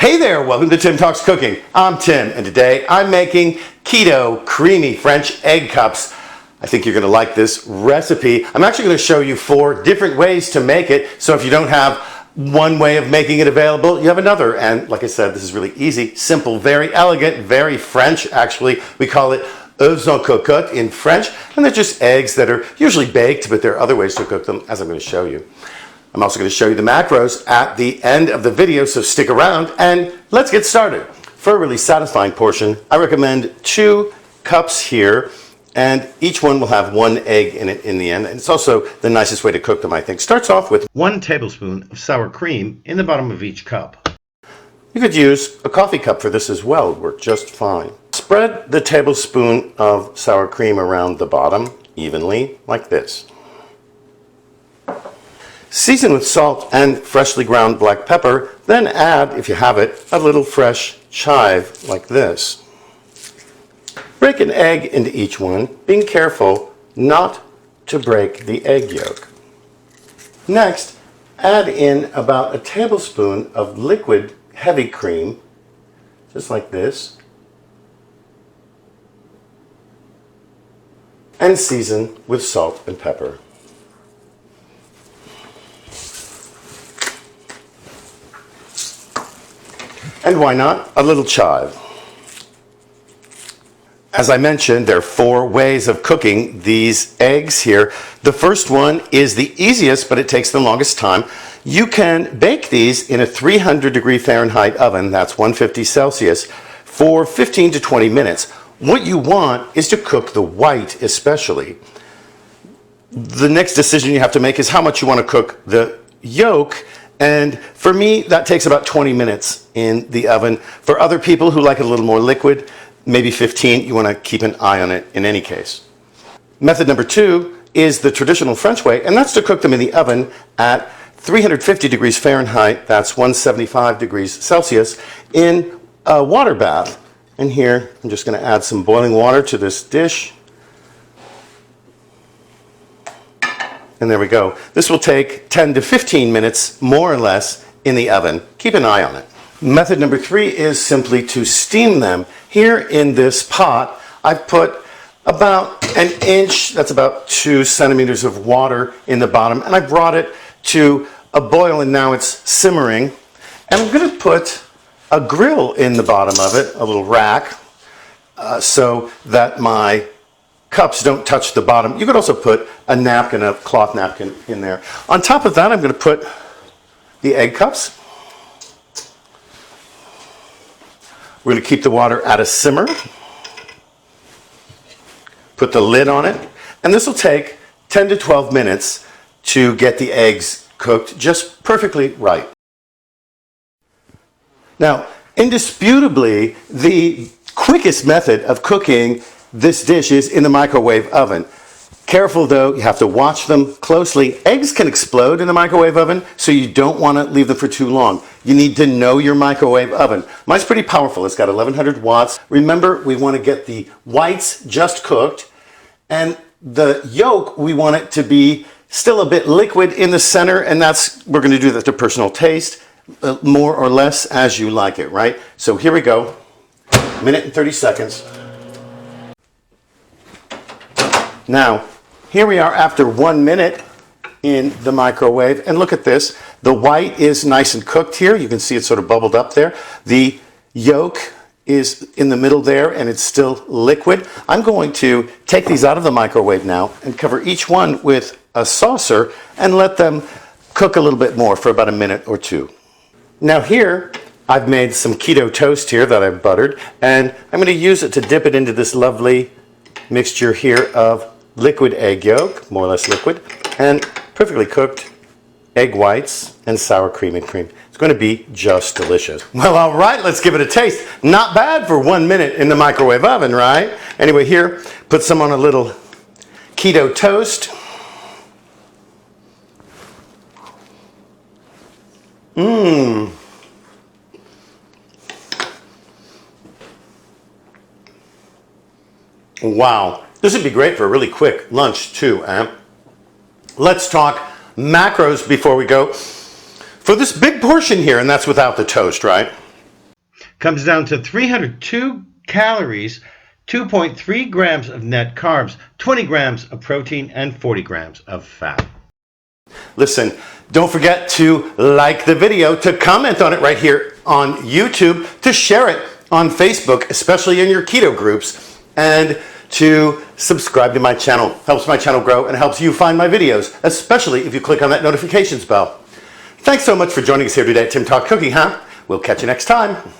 Hey there, welcome to Tim Talks Cooking. I'm Tim, and today I'm making keto creamy French egg cups. I think you're going to like this recipe. I'm actually going to show you 4 different ways to make it, so if you don't have one way of making it available, you have another. And like I said, this is really easy, simple, very elegant, very French actually. We call it OEUFS COCOTTE in French, and they're just eggs that are usually baked, but there are other ways to cook them, as I'm going to show you. I'm also going to show you the macros at the end of the video, so stick around and let's get started. For a really satisfying portion, I recommend 2 cups here, and each one will have 1 egg in it in the end. And it's also the nicest way to cook them, I think. Starts off with 1 tablespoon of sour cream in the bottom of each cup. You could use a coffee cup for this as well, it would work just fine. Spread the tablespoon of sour cream around the bottom evenly, like this. Season with salt and freshly ground black pepper, then add, if you have it, a little fresh chive like this. Break an egg into each one, being careful not to break the egg yolk. Next, add in about a tablespoon of liquid heavy cream, just like this, and season with salt and pepper. And why not a little chive? As I mentioned, there are 4 ways of cooking these eggs here. The first one is the easiest, but it takes the longest time. You can bake these in a 300-degree Fahrenheit oven, that's 150 Celsius, for 15 to 20 minutes. What you want is to cook the white especially. The next decision you have to make is how much you want to cook the yolk. And for me, that takes about 20 minutes in the oven. For other people who like it a little more liquid, maybe 15. You want to keep an eye on it in any case. Method number 2 is the traditional French way, and that's to cook them in the oven at 350 degrees Fahrenheit, that's 175 degrees Celsius, in a water bath. And here, I'm just going to add some boiling water to this dish. And there we go. This will take 10 to 15 minutes, more or less, in the oven. Keep an eye on it. Method number 3 is simply to steam them. Here in this pot, I've put about an inch, that's about 2 centimeters of water in the bottom, and I brought it to a boil, and now it's simmering. And I'm going to put a grill in the bottom of it, a little rack, so that my cups don't touch the bottom. You could also put a napkin, a cloth napkin in there. On top of that, I'm going to put the egg cups. We're going to keep the water at a simmer. Put the lid on it. And this will take 10 to 12 minutes to get the eggs cooked just perfectly right. Now, indisputably, the quickest method of cooking this dish is in the microwave oven. Careful though, you have to watch them closely. Eggs can explode in the microwave oven, so you don't want to leave them for too long. You need to know your microwave oven. Mine's pretty powerful, it's got 1100 watts. Remember, we want to get the whites just cooked, and the yolk, we want it to be still a bit liquid in the center, and we're going to do that to personal taste, more or less as you like it, right? So here we go, 1 minute and 30 seconds. Now, here we are after 1 minute in the microwave, and look at this. The white is nice and cooked here. You can see it's sort of bubbled up there. The yolk is in the middle there, and it's still liquid. I'm going to take these out of the microwave now and cover each one with a saucer and let them cook a little bit more for about 1 minute or 2. Now here, I've made some keto toast here that I've buttered, and I'm going to use it to dip it into this lovely mixture here of liquid egg yolk, more or less liquid, and perfectly cooked egg whites and sour cream and cream. It's going to be just delicious. Well, all right, let's give it a taste. Not bad for 1 minute in the microwave oven, right? Anyway, here, put some on a little keto toast. Wow. This would be great for a really quick lunch too. Let's talk macros before we go. For this big portion here, and that's without the toast, right? Comes down to 302 calories, 2.3 grams of net carbs, 20 grams of protein, and 40 grams of fat. Listen, don't forget to like the video, to comment on it right here on YouTube, to share it on Facebook, especially in your keto groups, and to subscribe to my channel. Helps my channel grow and helps you find my videos, especially if you click on that notifications bell. Thanks so much for joining us here today at Tim Talk Cooking, huh? We'll catch you next time.